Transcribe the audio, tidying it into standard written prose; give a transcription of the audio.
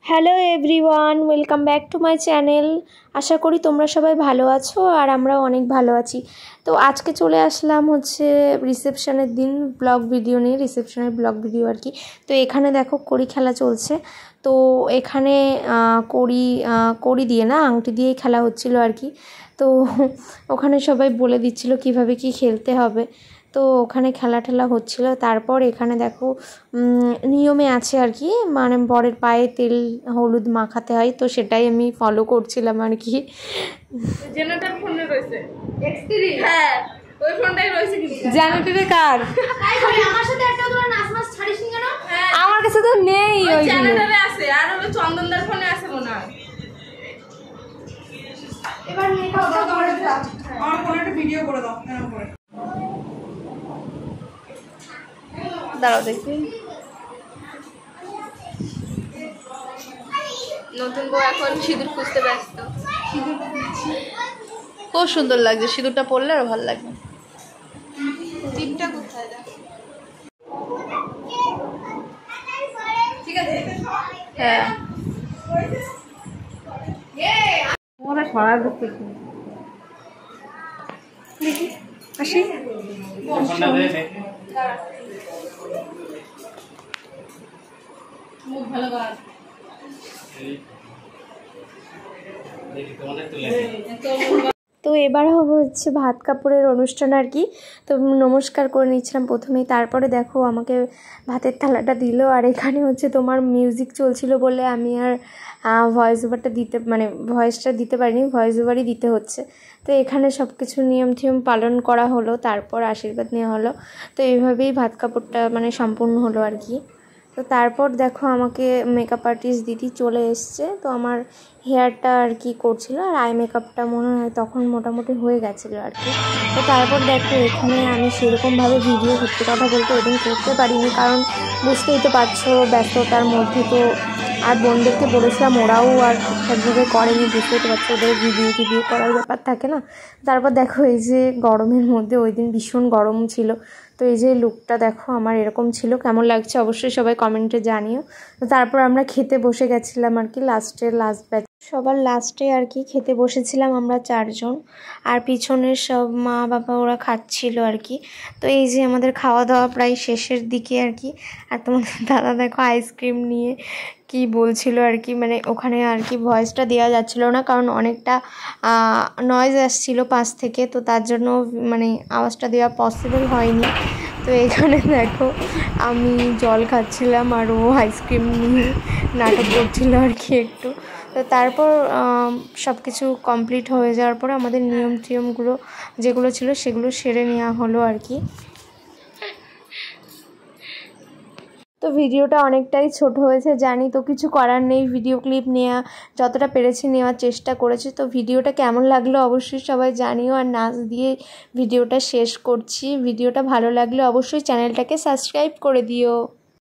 Hello everyone, welcome back to my channel. আশা করি তোমরা সবাই ভালো আছো আর আমরাও অনেক ভালো আছি। তো আজকে চলে আসলাম হচ্ছে রিসেপশনের দিন ব্লগ ভিডিও নিয়ে, রিসেপশনের ব্লগ ভিডিও আর কি। তো এখানে দেখো কড়ি খেলা চলছে। তো এখানে কড়ি দিয়ে না, আংটি দিয়েই খেলা হচ্ছিল আর কি। তো ওখানে সবাই বলে দিচ্ছিল কিভাবে কি খেলতে হবে। তো ওখানে খেলা ঠেলা হচ্ছিল। তারপর এখানে দেখো নিয়মে আছে আর কি, মানে বরের পায়ে তেল হলুদ মাখাতে হয়, তো সেটাই আমি ফলো করছিলাম আর কি। জেনারেটর ফোনে রয়েছে X3, হ্যাঁ ওই ফোনটাই রয়েছে। কিন্তু জেনারেটরে কার? আমার সাথে একটা তোরা নাচ নাচ ছাড়িস নি কেন? আমার কাছে তো নেই, ওই জেনারেটরে আছে আর হলো চন্দনদার ফোনে আছে মনে হয়। এবার মেকআপটা করে দাও, আমার ফোনে একটা ভিডিও করে দাও এরকম করে। দাঁড়াও দেখি। নতুন বউ এখন সিঁদুর খুঁজতে ব্যস্ত। খুব সুন্দর লাগছে, সিঁদুরটা পরলে আরো ভালো লাগবে। টিপটা কোথায় দাও? ঠিক আছে, হ্যাঁ ওরা সরা দেখতে দেখি আসি। মুখ ভালো কাজ। তো এবার হবে হচ্ছে ভাত কাপড়ের অনুষ্ঠান আর কি। তো নমস্কার করে নিচ্ছিলাম প্রথমেই, তারপরে দেখো আমাকে ভাতের থালাটা দিল। আর এখানে হচ্ছে তোমার মিউজিক চলছিল বলে আমি আর ভয়েস ওভারটা ভয়েসটা দিতে পারিনি, ভয়েস ওভারই দিতে হচ্ছে। তো এখানে সব কিছু নিয়ম টিয়ম পালন করা হলো, তারপর আশীর্বাদ নেওয়া হলো। তো এইভাবেই ভাত কাপড়টা সম্পূর্ণ হলো আর কি। তো তারপর দেখো আমাকে মেকআপ আর্টিস্ট দিদি চলে এসছে। তো আমার হেয়ারটা আর কি করছিল, আর আই মেকআপটা মনে হয় তখন মোটামুটি হয়ে গেছিলো আর কি। তো তারপর দেখো এখানে আমি সেরকমভাবে ভিডিও সত্যি কথা বলতে ওদিন করতে পারিনি, কারণ বুঝতেই তো পারছো ব্যস্ততার মধ্যে। তো আর বোনদেরকে বলেছিলাম, ওরাও আর ঠিকঠাকভাবে করেনি, বুঝতেই তো পারছো ওদের ভিডিও করার ব্যাপার থাকে না। তারপর দেখো এই যে গরমের মধ্যে, ওই দিন ভীষণ গরম ছিল। তো এই যে লুকটা দেখো আমার এরকম ছিল, কেমন লাগছে অবশ্যই সবাই কমেন্টে জানিও। তো তারপর আমরা খেতে বসে গেছিলাম আর কি, লাস্ট ব্যাচ সবার লাস্টে আর কি খেতে বসেছিলাম আমরা 4 জন। আর পিছনের সব মা বাবা ওরা খাচ্ছিল আর কি। তো এই যে আমাদের খাওয়া দাওয়া প্রায় শেষের দিকে আর কি। আর তোমাদের দাদা দেখো আইসক্রিম নিয়ে কি বলছিল আর কি, ওখানে আর কি ভয়েসটা দেওয়া যাচ্ছিল না, কারণ অনেকটা নয়েজ আসছিল পাশ থেকে। তো তার জন্য আওয়াজটা দেওয়া পসিবল হয়নি। তো এখানে দেখো আমি জল খাচ্ছিলাম আর ও আইসক্রিম নিয়ে নাটক করছিল আর কি একটু। তো তারপর সব কিছু কমপ্লিট হয়ে যাওয়ার পরে আমাদের নিয়ম টিয়মগুলো যেগুলো ছিল সেগুলো সেরে নেওয়া হলো আর কি। তো ভিডিওটা অনেকটাই ছোট হয়েছে জানি, তো কিছু করার নেই, ভিডিও ক্লিপ নেওয়া যতটা পেরেছি নেওয়ার চেষ্টা করেছি। তো ভিডিওটা কেমন লাগলো অবশ্যই সবাই জানিও। আর নাচ দিয়ে ভিডিওটা শেষ করছি। ভিডিওটা ভালো লাগলে অবশ্যই চ্যানেলটাকে সাবস্ক্রাইব করে দিও।